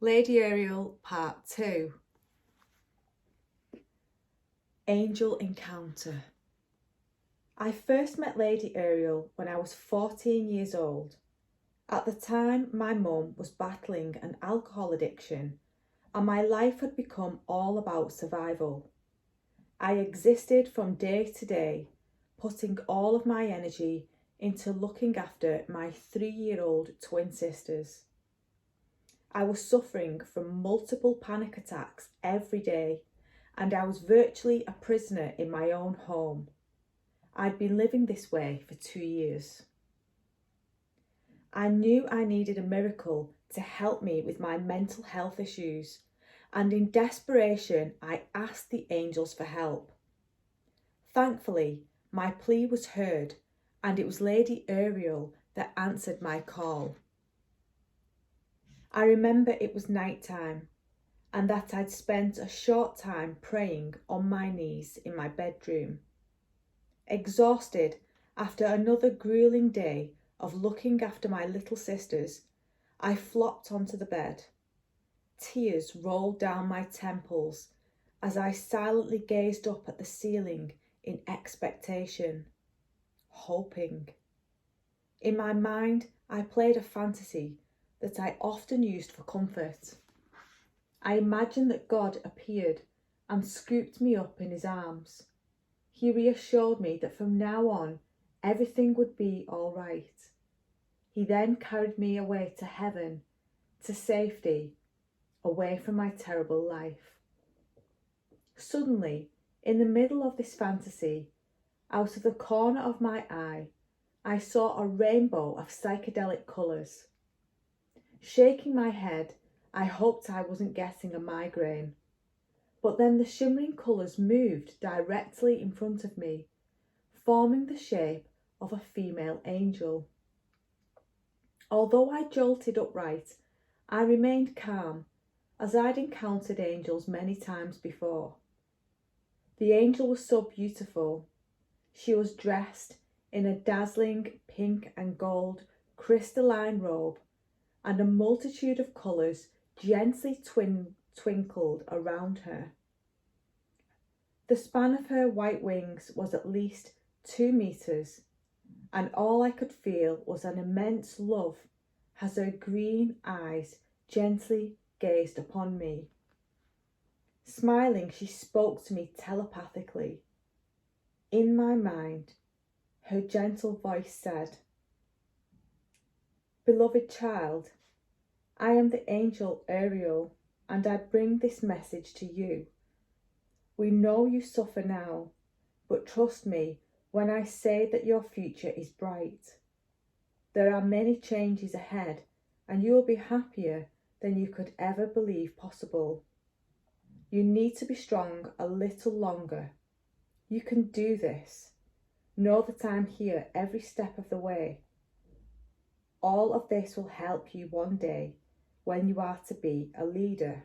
Lady Ariel Part 2. Angel Encounter. I first met Lady Ariel when I was 14 years old. At the time, my mum was battling an alcohol addiction and my life had become all about survival. I existed from day to day, putting all of my energy into looking after my 3-year-old twin sisters. I was suffering from multiple panic attacks every day, and I was virtually a prisoner in my own home. I'd been living this way for 2 years. I knew I needed a miracle to help me with my mental health issues, and in desperation, I asked the angels for help. Thankfully, my plea was heard, and it was Lady Ariel that answered my call. I remember it was night time and that I'd spent a short time praying on my knees in my bedroom. Exhausted after another grueling day of looking after my little sisters, I flopped onto the bed. Tears rolled down my temples as I silently gazed up at the ceiling in expectation, hoping. In my mind, I played a fantasy that I often used for comfort. I imagined that God appeared and scooped me up in his arms. He reassured me that from now on, everything would be all right. He then carried me away to heaven, to safety, away from my terrible life. Suddenly, in the middle of this fantasy, out of the corner of my eye, I saw a rainbow of psychedelic colours. Shaking my head, I hoped I wasn't getting a migraine. But then the shimmering colours moved directly in front of me, forming the shape of a female angel. Although I jolted upright, I remained calm, as I'd encountered angels many times before. The angel was so beautiful. She was dressed in a dazzling pink and gold crystalline robe, and a multitude of colours gently twinkled around her. The span of her white wings was at least 2 meters, and all I could feel was an immense love as her green eyes gently gazed upon me. Smiling, she spoke to me telepathically. In my mind, her gentle voice said, "Beloved child, I am the angel Ariel, and I bring this message to you. We know you suffer now, but trust me when I say that your future is bright. There are many changes ahead, and you will be happier than you could ever believe possible. You need to be strong a little longer. You can do this. Know that I'm here every step of the way. All of this will help you one day when you are to be a leader."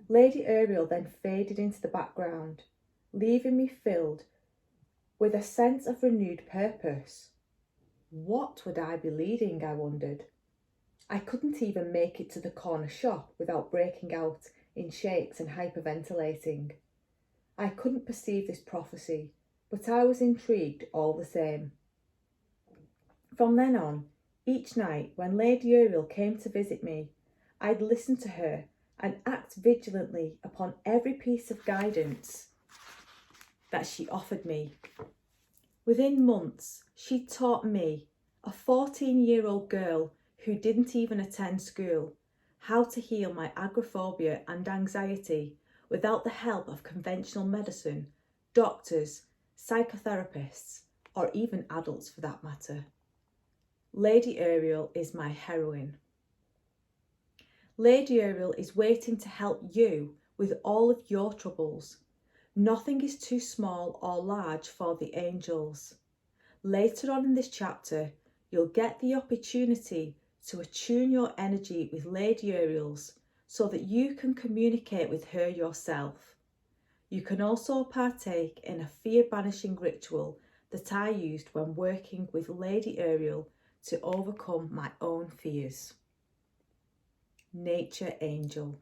Lady Ariel then faded into the background, leaving me filled with a sense of renewed purpose. What would I be leading, I wondered. I couldn't even make it to the corner shop without breaking out in shakes and hyperventilating. I couldn't perceive this prophecy, but I was intrigued all the same. From then on, each night when Lady Ariel came to visit me, I'd listen to her and act vigilantly upon every piece of guidance that she offered me. Within months, she taught me, a 14-year-old girl who didn't even attend school, how to heal my agoraphobia and anxiety without the help of conventional medicine, doctors, psychotherapists, or even adults for that matter. Lady Ariel is my heroine. Lady Ariel is waiting to help you with all of your troubles. Nothing is too small or large for the angels. Later on in this chapter, you'll get the opportunity to attune your energy with Lady Ariel's so that you can communicate with her yourself. You can also partake in a fear-banishing ritual that I used when working with Lady Ariel to overcome my own fears. nature angel.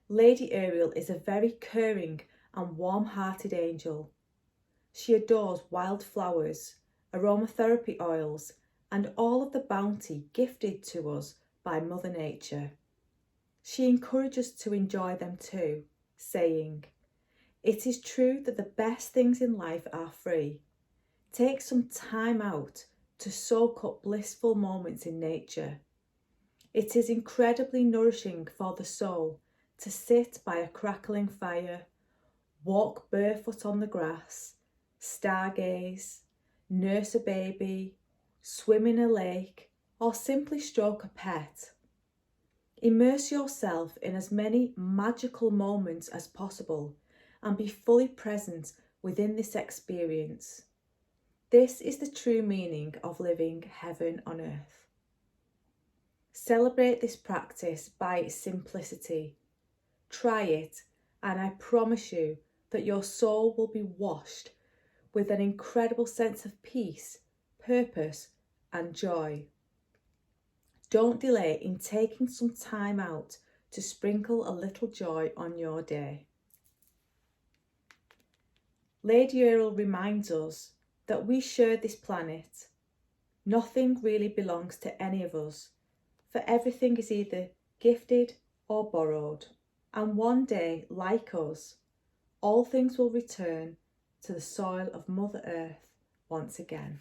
Lady Ariel is a very caring and warm-hearted angel. She adores wildflowers, aromatherapy oils, and all of the bounty gifted to us by Mother Nature. She encourages us to enjoy them too, saying, "It is true that the best things in life are free. Take some time out to soak up blissful moments in nature. It is incredibly nourishing for the soul to sit by a crackling fire, walk barefoot on the grass, stargaze, nurse a baby, swim in a lake, or simply stroke a pet. Immerse yourself in as many magical moments as possible and be fully present within this experience. This is the true meaning of living heaven on earth." Celebrate this practice by its simplicity. Try it, and I promise you that your soul will be washed with an incredible sense of peace, purpose, and joy. Don't delay in taking some time out to sprinkle a little joy on your day. Lady Ariel reminds us that we share this planet. Nothing really belongs to any of us, for everything is either gifted or borrowed. And one day, like us, all things will return to the soil of Mother Earth once again.